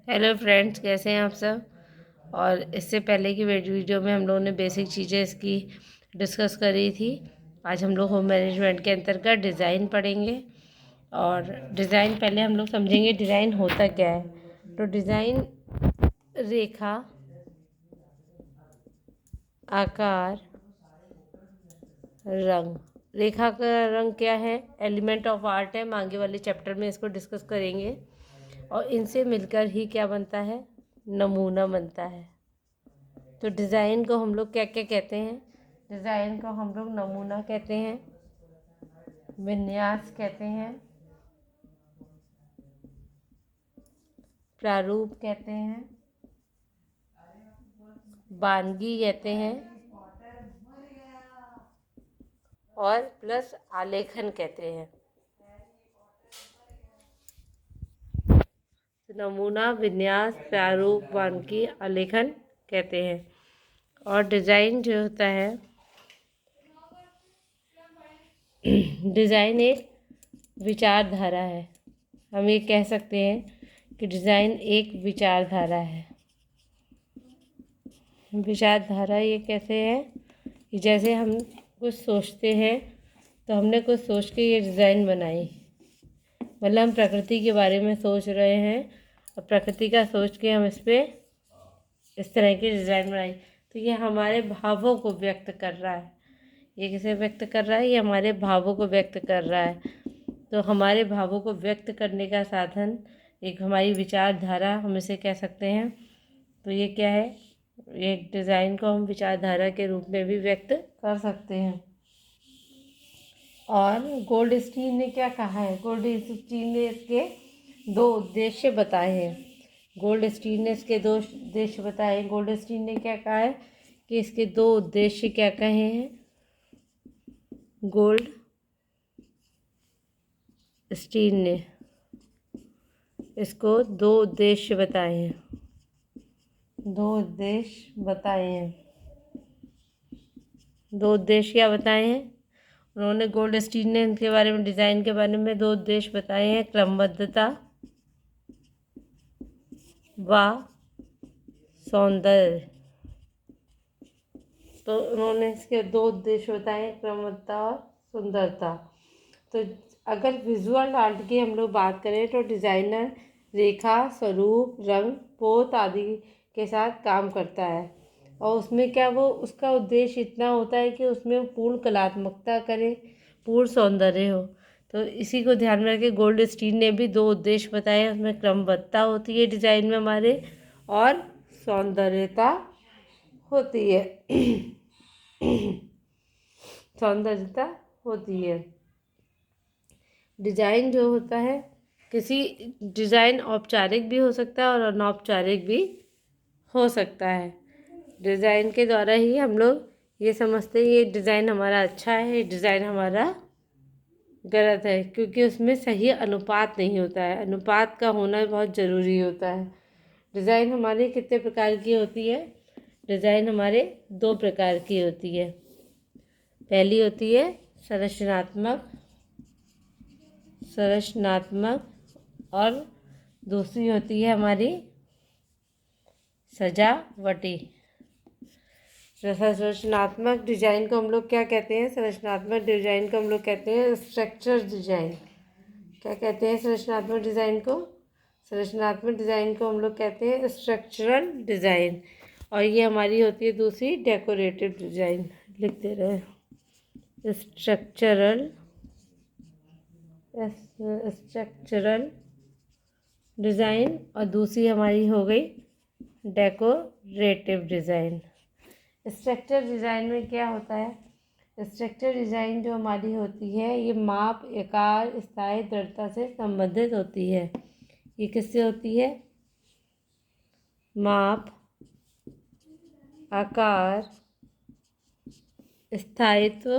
Hello friends, कैसे हैं आप सब। और इससे पहले की वीडियो में हम लोगों ने बेसिक चीज़ें इसकी डिस्कस करी थी। आज हम लोग होम मैनेजमेंट के अंतर्गत डिज़ाइन पढ़ेंगे। और डिज़ाइन पहले हम लोग समझेंगे डिज़ाइन होता क्या है। तो डिज़ाइन रेखा, आकार, रंग। रेखा का रंग क्या है? एलिमेंट ऑफ आर्ट है। हम आगे वाले चैप्टर में इसको डिस्कस करेंगे। और इनसे मिलकर ही क्या बनता है? नमूना बनता है। तो डिज़ाइन को हम लोग क्या क्या कहते हैं? डिज़ाइन को हम लोग नमूना कहते हैं, विन्यास कहते हैं, प्रारूप कहते हैं, वानगी कहते हैं और प्लस आलेखन कहते हैं। तो नमूना, विन्यास, प्रारूप, वानगी, आलेखन कहते हैं। और डिज़ाइन जो होता है, डिज़ाइन एक विचारधारा है। हम ये कह सकते हैं कि डिज़ाइन एक विचारधारा है। विचारधारा ये कैसे है कि जैसे हम कुछ सोचते हैं तो हमने कुछ सोच के ये डिज़ाइन बनाई। मतलब हम प्रकृति के बारे में सोच रहे हैं और प्रकृति का सोच के हम इस पर इस तरह की डिज़ाइन बनाई। तो ये हमारे भावों को व्यक्त कर रहा है। ये किसे व्यक्त कर रहा है? ये हमारे भावों को व्यक्त कर रहा है। तो हमारे भावों को व्यक्त करने का साधन एक हमारी विचारधारा, हम इसे कह सकते हैं। तो ये क्या है? एक डिज़ाइन को हम विचारधारा के रूप में भी व्यक्त कर सकते हैं। और गोल्डस्टीन ने क्या कहा है? गोल्डस्टीन ने इसके दो उद्देश्य बताए हैं। गोल्डस्टीन ने इसके दो उद्देश्य बताए। गोल्डस्टीन ने क्या कहा है कि इसके दो उद्देश्य क्या कहे हैं? गोल्ड स्टीन ने इसको दो उद्देश्य बताए हैं। दो उद्देश्य बताए हैं। दो उद्देश्य क्या बताए हैं उन्होंने? गोल्ड स्टीन ने इनके बारे में, डिज़ाइन के बारे में दो उद्देश्य बताए हैं। क्रमबद्धता व सौंदर्य। तो उन्होंने इसके दो उद्देश्य बताए, क्रमबद्धता और सुंदरता। तो अगर विजुअल आर्ट की हम लोग बात करें तो डिज़ाइनर रेखा, स्वरूप, रंग, पोत आदि के साथ काम करता है। और उसमें क्या, वो उसका उद्देश्य इतना होता है कि उसमें पूर्ण कलात्मकता करे, पूर्ण सौंदर्य हो। तो इसी को ध्यान में रखे गोल्ड स्टीन ने भी दो उद्देश्य बताए हैं। उसमें क्रमबद्धता होती है डिज़ाइन में हमारे, और सौंदर्यता होती है। सौंदर्यता होती है। डिज़ाइन जो होता है, किसी डिज़ाइन औपचारिक भी हो सकता है और अनौपचारिक भी हो सकता है। डिज़ाइन के द्वारा ही हम लोग ये समझते हैं ये डिज़ाइन हमारा अच्छा है, ये डिज़ाइन हमारा गलत है, क्योंकि उसमें सही अनुपात नहीं होता है। अनुपात का होना बहुत ज़रूरी होता है। डिज़ाइन हमारी कितने प्रकार की होती है? डिज़ाइन हमारे दो प्रकार की होती है। पहली होती है संरचनात्मक, और दूसरी होती है हमारी सजावटी। संरचनात्मक डिज़ाइन को हम लोग क्या कहते हैं? संरचनात्मक डिज़ाइन को हम लोग कहते हैं स्ट्रक्चर डिज़ाइन। क्या कहते हैं संरचनात्मक डिज़ाइन को? संरचनात्मक डिज़ाइन को हम लोग कहते हैं स्ट्रक्चरल डिज़ाइन। और ये हमारी होती है दूसरी डेकोरेटिव डिज़ाइन। लिख दे रहे हैं स्ट्रक्चरल डिज़ाइन, और दूसरी हमारी हो गई डेकोरेटिव डिज़ाइन। स्ट्रक्चर डिज़ाइन में क्या होता है? स्ट्रक्चर डिज़ाइन जो हमारी होती है ये माप, आकार, स्थायी, दृढ़ता से संबंधित होती है। ये किससे होती है? माप, आकार, स्थायित्व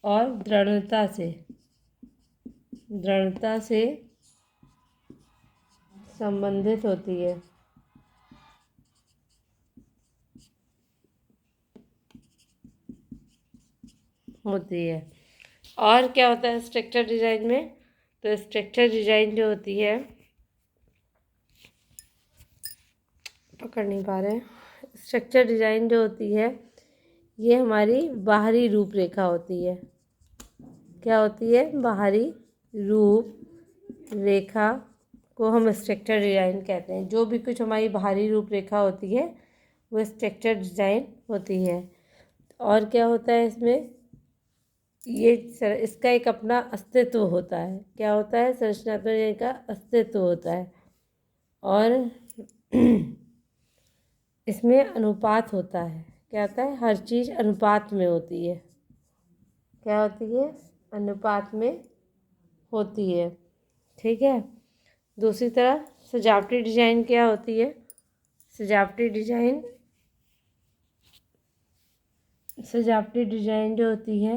और दृढ़ता से संबंधित होती है। होती है। और क्या होता है स्ट्रक्चर डिज़ाइन में? तो स्ट्रक्चर डिज़ाइन जो होती है, पकड़ नहीं पा रहे हैं, स्ट्रक्चर डिज़ाइन जो होती है ये हमारी बाहरी रूपरेखा होती है। क्या होती है? बाहरी रूप रेखा को हम स्ट्रक्चर डिज़ाइन कहते हैं। जो भी कुछ हमारी बाहरी रूपरेखा होती है वो स्ट्रक्चर डिज़ाइन होती है। और क्या होता है इसमें? इसका एक अपना अस्तित्व होता है। क्या होता है? संरचनात्मक डिज़ाइन का अस्तित्व होता है। और इसमें अनुपात होता है। क्या होता है? हर चीज़ अनुपात में होती है। क्या होती है? अनुपात में होती है। ठीक है। दूसरी तरफ सजावटी डिज़ाइन क्या होती है? सजावटी डिज़ाइन जो होती है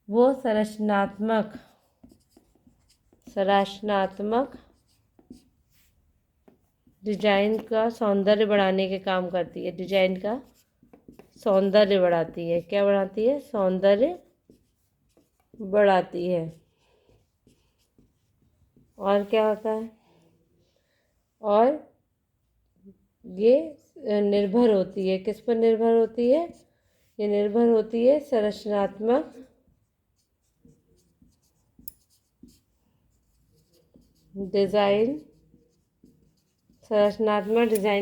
वो संरचनात्मक डिज़ाइन का सौंदर्य बढ़ाने के काम करती है। डिज़ाइन का सौंदर्य बढ़ाती है। क्या बढ़ाती है? सौंदर्य बढ़ाती है। और क्या होता है? और ये निर्भर होती है, किस पर निर्भर होती है? ये निर्भर होती है संरचनात्मक डिज़ाइन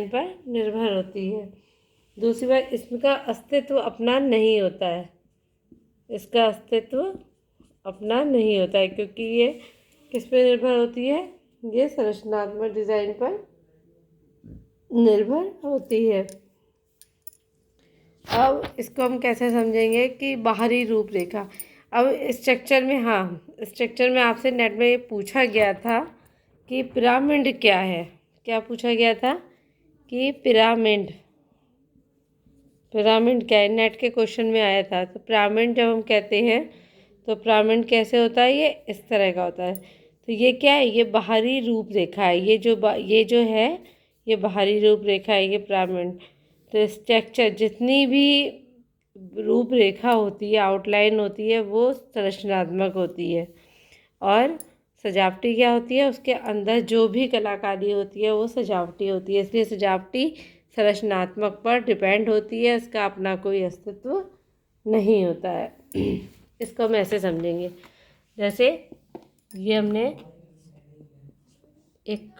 पर निर्भर होती है। दूसरी बात, इसका अस्तित्व अपना नहीं होता है। इसका अस्तित्व अपना नहीं होता है क्योंकि ये किस पे निर्भर होती है? ये संरचनात्मक डिज़ाइन पर निर्भर होती है। अब इसको हम कैसे समझेंगे कि बाहरी रूपरेखा। अब स्ट्रक्चर में आपसे नेट में ये पूछा गया था कि पिरामिड क्या है। क्या पूछा गया था? कि पिरामिड क्या है? नेट के क्वेश्चन में आया था। तो पिरामिड जब हम कहते हैं तो पिरामिड कैसे होता है? ये इस तरह का होता है। तो ये क्या है? ये बाहरी रूपरेखा है। ये जो है ये बाहरी रूपरेखा है, ये पिरामिड। तो स्ट्रक्चर जितनी भी रूपरेखा होती है, आउटलाइन होती है, वो संरचनात्मक होती है। और सजावटी क्या होती है? उसके अंदर जो भी कलाकारी होती है वो सजावटी होती है। इसलिए सजावटी संरचनात्मक पर डिपेंड होती है, इसका अपना कोई अस्तित्व नहीं होता है। इसको हम ऐसे समझेंगे, जैसे ये हमने एक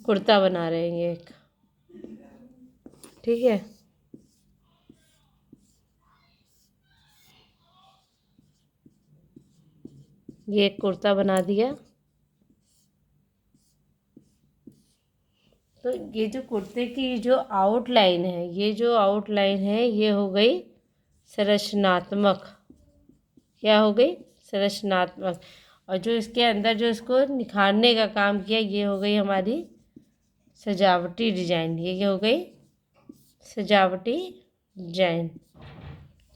कुर्ता बना रहे हैं, ये एक, ठीक है। ये एक कुर्ता बना दिया। तो ये जो कुर्ते की जो आउटलाइन है, ये हो गई संरचनात्मक। क्या हो गई? संरचनात्मक। और जो इसके अंदर जो इसको निखारने का काम किया, ये हो गई हमारी सजावटी डिज़ाइन। ये हो गई सजावटी डिज़ाइन।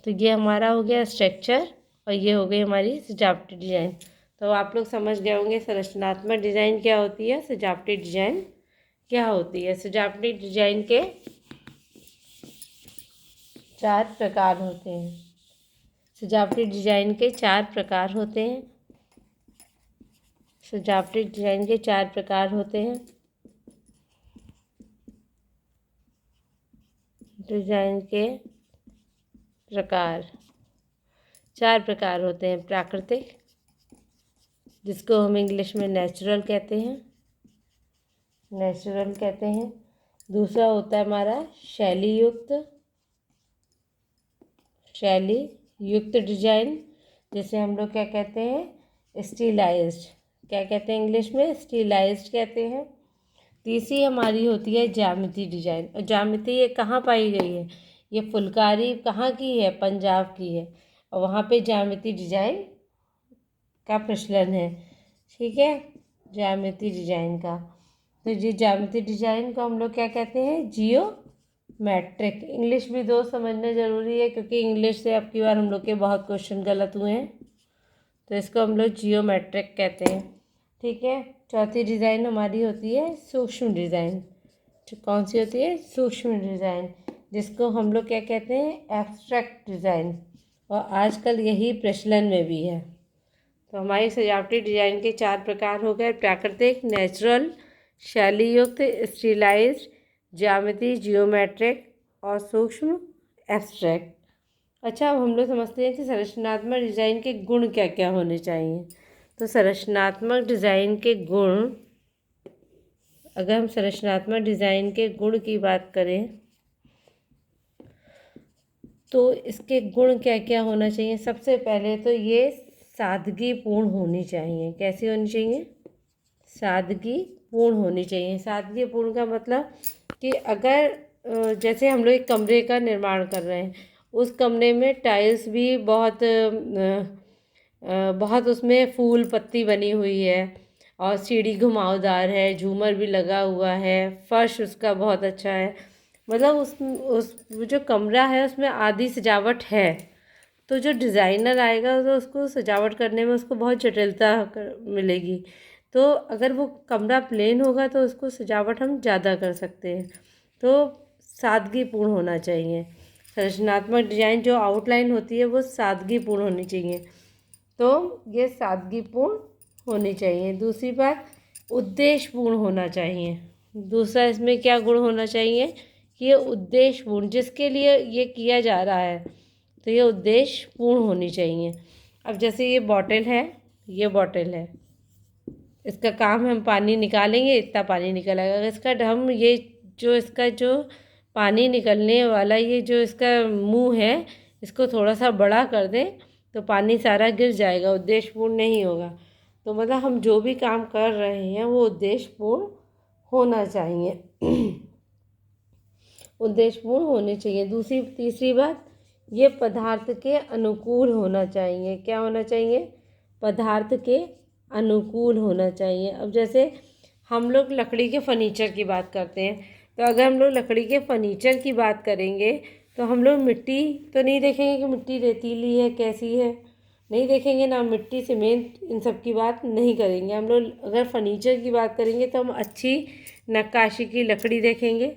तो ये हमारा हो गया स्ट्रक्चर और ये हो गई हमारी सजावटी डिज़ाइन। तो आप लोग समझ गए होंगे संरचनात्मक डिज़ाइन क्या होती है, सजावटी डिज़ाइन क्या होती है। सजावटी डिज़ाइन के 4 प्रकार होते हैं। सजावटी डिज़ाइन के 4 प्रकार होते हैं। सजावटी डिज़ाइन के 4 प्रकार होते हैं। डिज़ाइन के प्रकार 4 प्रकार होते हैं। प्राकृतिक, जिसको हम इंग्लिश में नेचुरल कहते हैं, दूसरा होता है हमारा शैली युक्त डिज़ाइन, जिसे हम लोग क्या कहते हैं? स्टीलाइज्ड। क्या कहते हैं इंग्लिश में? स्टीलाइज्ड कहते हैं। तीसरी हमारी होती है ज्यामिति डिज़ाइन। और ज्यामिति ये कहाँ पाई गई है? ये फुलकारी कहाँ की है? पंजाब की है। और वहाँ पे ज्यामिति डिज़ाइन का प्रचलन है, ठीक है, ज्यामिति डिज़ाइन का। तो ये ज्यामिति डिज़ाइन को हम लोग क्या कहते हैं? जियोमेट्रिक। इंग्लिश भी दो समझना ज़रूरी है क्योंकि इंग्लिश से अब की बार हम लोग के बहुत क्वेश्चन गलत हुए हैं। तो इसको हम लोग जियोमेट्रिक कहते हैं, ठीक है। चौथी डिज़ाइन हमारी होती है सूक्ष्म डिज़ाइन। कौन सी होती है? सूक्ष्म डिज़ाइन, जिसको हम लोग क्या कहते हैं? Abstract design. और आजकल यही प्रचलन में भी है। तो हमारी सजावटी डिजाइन के 4 प्रकार हो गए: प्राकृतिक, नेचुरल, शैलीयुक्त, स्टिलाइज्ड, ज्यामिति जियोमेट्रिक और सूक्ष्म एब्स्ट्रैक्ट। अच्छा, अब हम लोग समझते हैं कि संरचनात्मक डिजाइन के गुण क्या क्या होने चाहिए। तो संरचनात्मक डिजाइन के गुण, अगर हम संरचनात्मक डिजाइन के गुण की बात करें तो इसके गुण क्या क्या होना चाहिए। सबसे पहले तो ये सादगीपूर्ण होनी चाहिए। कैसी होनी चाहिए? सादगीपूर्ण होनी चाहिए। सादगीपूर्ण का मतलब कि अगर जैसे हम लोग एक कमरे का निर्माण कर रहे हैं, उस कमरे में टाइल्स भी बहुत उसमें फूल पत्ती बनी हुई है और सीढ़ी घुमावदार है, झूमर भी लगा हुआ है, फर्श उसका बहुत अच्छा है, मतलब उस जो कमरा है उसमें आधी सजावट है, तो जो डिज़ाइनर आएगा तो उसको सजावट करने में उसको बहुत जटिलता मिलेगी। तो अगर वो कमरा प्लेन होगा तो उसको सजावट हम ज़्यादा कर सकते हैं। तो सादगीपूर्ण होना चाहिए। संरचनात्मक डिजाइन जो आउटलाइन होती है वो सादगीपूर्ण होनी चाहिए। तो ये सादगीपूर्ण होनी चाहिए। दूसरी बात, उद्देश्यपूर्ण होना चाहिए। दूसरा इसमें क्या गुण होना चाहिए कि ये उद्देश्यपूर्ण, जिसके लिए ये किया जा रहा है तो ये उद्देश्यपूर्ण होनी चाहिए। अब जैसे ये बॉटल है, इसका काम हम पानी निकालेंगे, इतना पानी निकलेगा। अगर इसका जो पानी निकलने वाला ये जो इसका मुंह है, इसको थोड़ा सा बड़ा कर दें तो पानी सारा गिर जाएगा, उद्देश्यपूर्ण नहीं होगा। तो मतलब हम जो भी काम कर रहे हैं वो उद्देश्यपूर्ण होना चाहिए। उद्देश्यपूर्ण होने चाहिए। तीसरी बात, ये पदार्थ के अनुकूल होना चाहिए। क्या होना चाहिए? पदार्थ के अनुकूल होना चाहिए। अब जैसे हम लोग लकड़ी के फर्नीचर की बात करते हैं, तो अगर हम लोग लकड़ी के फर्नीचर की बात करेंगे तो हम लोग मिट्टी तो नहीं देखेंगे कि मिट्टी रेतीली है कैसी है, नहीं देखेंगे ना, मिट्टी सीमेंट इन सब की बात नहीं करेंगे। हम लोग अगर फर्नीचर की बात करेंगे तो हम अच्छी नक्काशी की लकड़ी देखेंगे,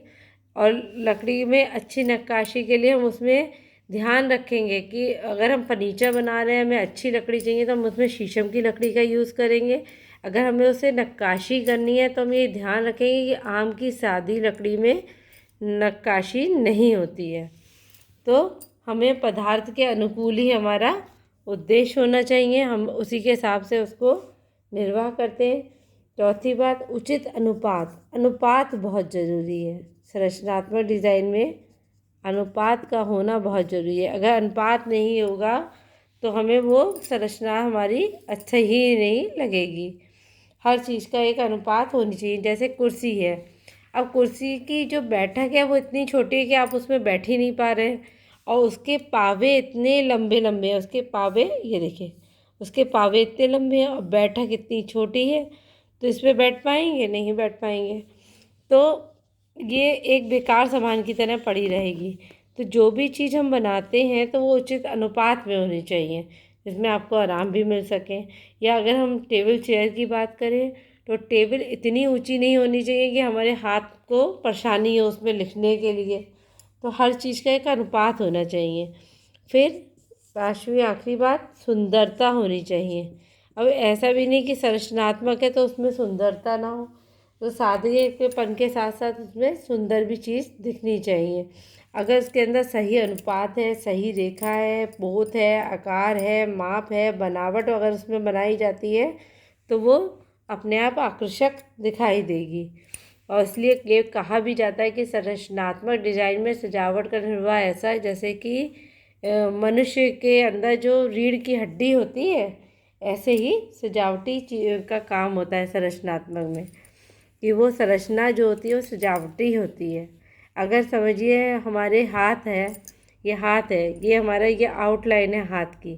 और लकड़ी में अच्छी नक्काशी के लिए हम उसमें ध्यान रखेंगे कि अगर हम फर्नीचर बना रहे हैं, हमें अच्छी लकड़ी चाहिए तो हम उसमें शीशम की लकड़ी का यूज़ करेंगे। अगर हमें उसे नक्काशी करनी है तो हम ये ध्यान रखेंगे कि आम की सादी लकड़ी में नक्काशी नहीं होती है। तो हमें पदार्थ के अनुकूल ही हमारा उद्देश्य होना चाहिए, हम उसी के हिसाब से उसको निर्वाह करते हैं। चौथी बात, उचित अनुपात बहुत ज़रूरी है। संरचनात्मक डिज़ाइन में अनुपात का होना बहुत ज़रूरी है। अगर अनुपात नहीं होगा तो हमें वो संरचना हमारी अच्छा ही नहीं लगेगी। हर चीज़ का एक अनुपात होनी चाहिए। जैसे कुर्सी है, अब कुर्सी की जो बैठक है वो इतनी छोटी है कि आप उसमें बैठ ही नहीं पा रहे हैं, और उसके पावे इतने लंबे लंबे हैं, उसके पावे ये देखिए, उसके पावे इतने लंबे हैं और बैठक इतनी छोटी है, तो इस पर बैठ पाएंगे? नहीं बैठ पाएंगे। तो ये एक बेकार सामान की तरह पड़ी रहेगी। तो जो भी चीज़ हम बनाते हैं तो वो उचित अनुपात में होनी चाहिए, जिसमें आपको आराम भी मिल सके। या अगर हम टेबल चेयर की बात करें तो टेबल इतनी ऊंची नहीं होनी चाहिए कि हमारे हाथ को परेशानी हो उसमें लिखने के लिए। तो हर चीज़ का एक अनुपात होना चाहिए। फिर 5वीं आखिरी बात, सुंदरता होनी चाहिए। अब ऐसा भी नहीं कि संरचनात्मक है तो उसमें सुंदरता ना हो, तो सादगीपन के साथ साथ उसमें सुंदर भी चीज़ दिखनी चाहिए। अगर उसके अंदर सही अनुपात है, सही रेखा है, पोत है, आकार है, माप है, बनावट अगर उसमें बनाई जाती है तो वो अपने आप आकर्षक दिखाई देगी। और इसलिए ये कहा भी जाता है कि संरचनात्मक डिजाइन में सजावट का निर्वाह ऐसा है जैसे कि मनुष्य के अंदर जो रीढ़ की हड्डी होती है, ऐसे ही सजावटी का काम होता है संरचनात्मक में, कि वो संरचना जो होती है वो सजावटी होती है। अगर समझिए हमारे हाथ है, ये हमारा ये आउटलाइन है हाथ की,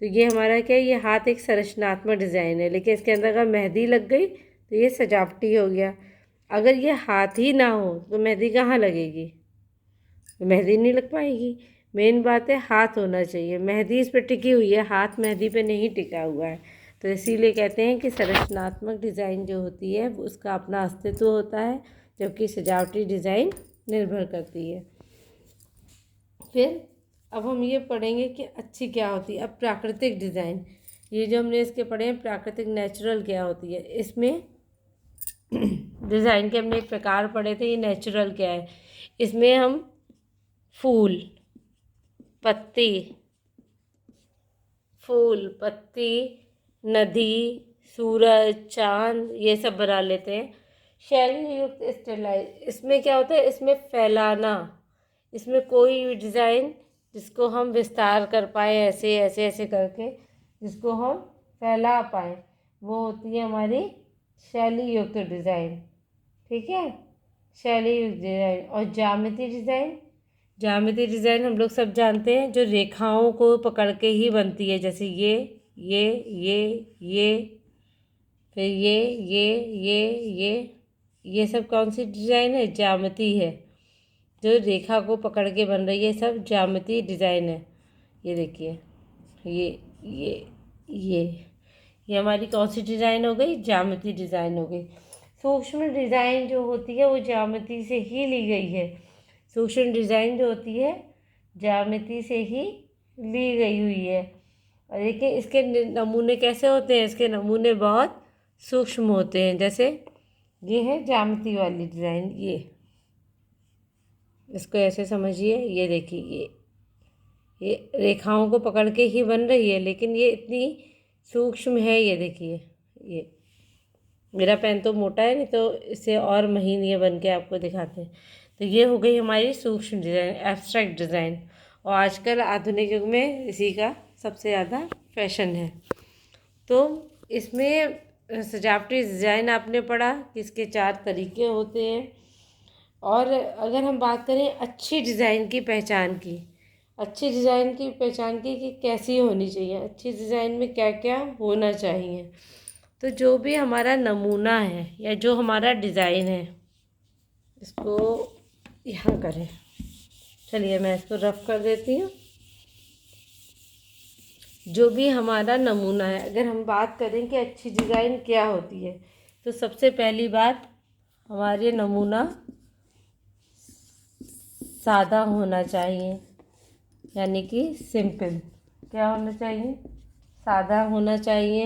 तो ये हमारा क्या है, ये हाथ एक संरचनात्मक डिज़ाइन है, लेकिन इसके अंदर अगर मेहंदी लग गई तो ये सजावटी हो गया। अगर ये हाथ ही ना हो तो मेहंदी कहाँ लगेगी? मेहंदी नहीं लग पाएगी। मेन बात है हाथ होना चाहिए, मेहंदी इस पर टिकी हुई है, हाथ मेहंदी पे नहीं टिका हुआ है। तो इसीलिए कहते हैं कि संरचनात्मक डिज़ाइन जो होती है उसका अपना अस्तित्व होता है, जबकि सजावटी डिज़ाइन निर्भर करती है। फिर अब हम ये पढ़ेंगे कि अच्छी क्या होती है। अब प्राकृतिक डिज़ाइन, ये जो हमने इसके पढ़े हैं प्राकृतिक नेचुरल क्या होती है। इसमें डिज़ाइन के हमने एक प्रकार पढ़े थे, ये नेचुरल क्या है। इसमें हम फूल पत्ती नदी सूरज चांद ये सब बना लेते हैं। शैली युक्त स्टाइलाइज, इसमें क्या होता है, इसमें फैलाना, इसमें कोई भी डिज़ाइन जिसको हम विस्तार कर पाए ऐसे ऐसे ऐसे करके, जिसको हम फैला पाए, वो होती है हमारी शैली युक्त डिज़ाइन। ठीक है, शैली युक्त डिज़ाइन। और ज्यामिति डिज़ाइन हम लोग सब जानते हैं, जो रेखाओं को पकड़ के ही बनती है, जैसे ये फिर ये सब कौन सी डिज़ाइन है, ज्यामिति है। जो रेखा को पकड़ के बन रही है सब ज्यामिति डिज़ाइन है। ये देखिए ये हमारी कौन सी डिज़ाइन हो गई, ज्यामिति डिज़ाइन हो गई। सूक्ष्म डिज़ाइन जो होती है वो ज्यामिति से ही ली गई है। सूक्ष्म डिज़ाइन जो होती है ज्यामिति से ही ली गई हुई है। और देखिए इसके नमूने कैसे होते हैं, इसके नमूने बहुत सूक्ष्म होते हैं। जैसे ये है ज्यामिति वाली डिज़ाइन, ये इसको ऐसे समझिए, ये देखिए ये रेखाओं को पकड़ के ही बन रही है, लेकिन ये इतनी सूक्ष्म है। ये देखिए, ये मेरा पेन तो मोटा है, नहीं तो इससे और महीन ये बन के आपको दिखाते हैं। तो ये हो गई हमारी सूक्ष्म डिज़ाइन, एब्स्ट्रैक्ट डिज़ाइन। और आजकल आधुनिक युग में इसी का सबसे ज़्यादा फैशन है। तो इसमें सजावटी डिज़ाइन आपने पढ़ा कि इसके 4 तरीके होते हैं। और अगर हम बात करें अच्छी डिज़ाइन की पहचान की, अच्छी डिज़ाइन की पहचान की कि कैसी होनी चाहिए, अच्छी डिज़ाइन में क्या क्या होना चाहिए। तो जो भी हमारा नमूना है या जो हमारा डिज़ाइन है, इसको यहाँ करें, चलिए मैं इसको रफ कर देती हूँ। जो भी हमारा नमूना है, अगर हम बात करें कि अच्छी डिज़ाइन क्या होती है, तो सबसे पहली बात हमारे नमूना सादा होना चाहिए, यानी कि सिंपल। क्या होना चाहिए, सादा होना चाहिए,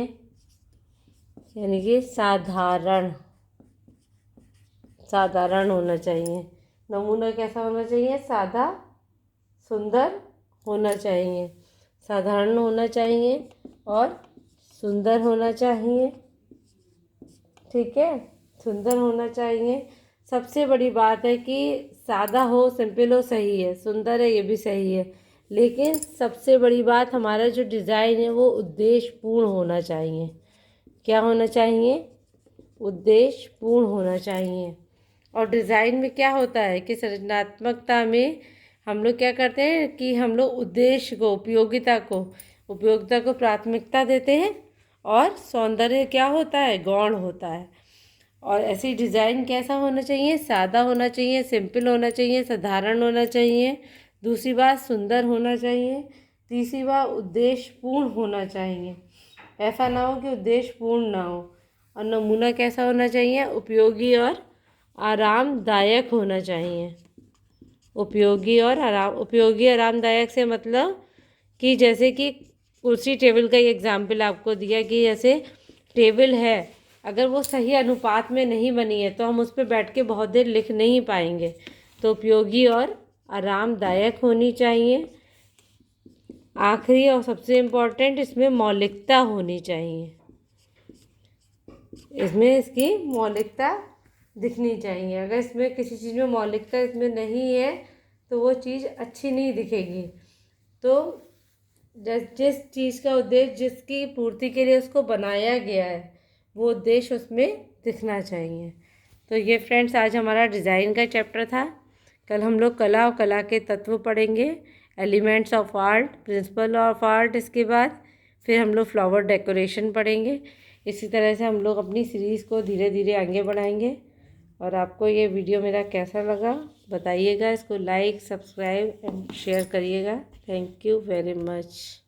यानी कि साधारण होना चाहिए। नमूना कैसा होना चाहिए, सादा सुंदर होना चाहिए, साधारण होना चाहिए और सुंदर होना चाहिए। ठीक है, सुंदर होना चाहिए। सबसे बड़ी बात है कि सादा हो, सिंपल हो, सही है, सुंदर है, ये भी सही है, लेकिन सबसे बड़ी बात हमारा जो डिज़ाइन है वो उद्देश्यपूर्ण होना चाहिए। क्या होना चाहिए, उद्देश्यपूर्ण होना चाहिए। और डिज़ाइन में क्या होता है कि सृजनात्मकता में हम लोग क्या करते हैं कि हम लोग उद्देश्य को, उपयोगिता को प्राथमिकता देते हैं, और सौंदर्य क्या होता है, गौण होता है। और ऐसी डिज़ाइन कैसा होना चाहिए, सादा होना चाहिए, सिंपल होना चाहिए, साधारण होना चाहिए। दूसरी बात सुंदर होना चाहिए। तीसरी बात उद्देश्यपूर्ण होना चाहिए। ऐसा ना हो कि उद्देश्यपूर्ण ना हो। और नमूना कैसा होना चाहिए, उपयोगी और आरामदायक होना चाहिए। उपयोगी आरामदायक से मतलब कि जैसे कि कुर्सी टेबल का एग्जाम्पल आपको दिया कि जैसे टेबल है, अगर वो सही अनुपात में नहीं बनी है तो हम उस पर बैठ के बहुत देर लिख नहीं पाएंगे। तो उपयोगी और आरामदायक होनी चाहिए। आखिरी और सबसे इम्पोर्टेंट, इसमें मौलिकता होनी चाहिए, इसमें इसकी मौलिकता दिखनी चाहिए। अगर इसमें किसी चीज़ में मौलिकता इसमें नहीं है तो वो चीज़ अच्छी नहीं दिखेगी। तो जिस चीज़ का उद्देश्य, जिसकी पूर्ति के लिए उसको बनाया गया है, वो उद्देश्य उसमें दिखना चाहिए। तो ये फ्रेंड्स आज हमारा डिज़ाइन का चैप्टर था। कल हम लोग कला और कला के तत्व पढ़ेंगे, elements of art, principle of art. इसके बाद फिर हम लोग फ्लावर डेकोरेशन पढ़ेंगे। इसी तरह से हम लोग अपनी सीरीज़ को धीरे धीरे आगे बढ़ाएंगे। और आपको ये वीडियो मेरा कैसा लगा बताइएगा। इसको लाइक, सब्सक्राइब एंड शेयर करिएगा। Thank you very much.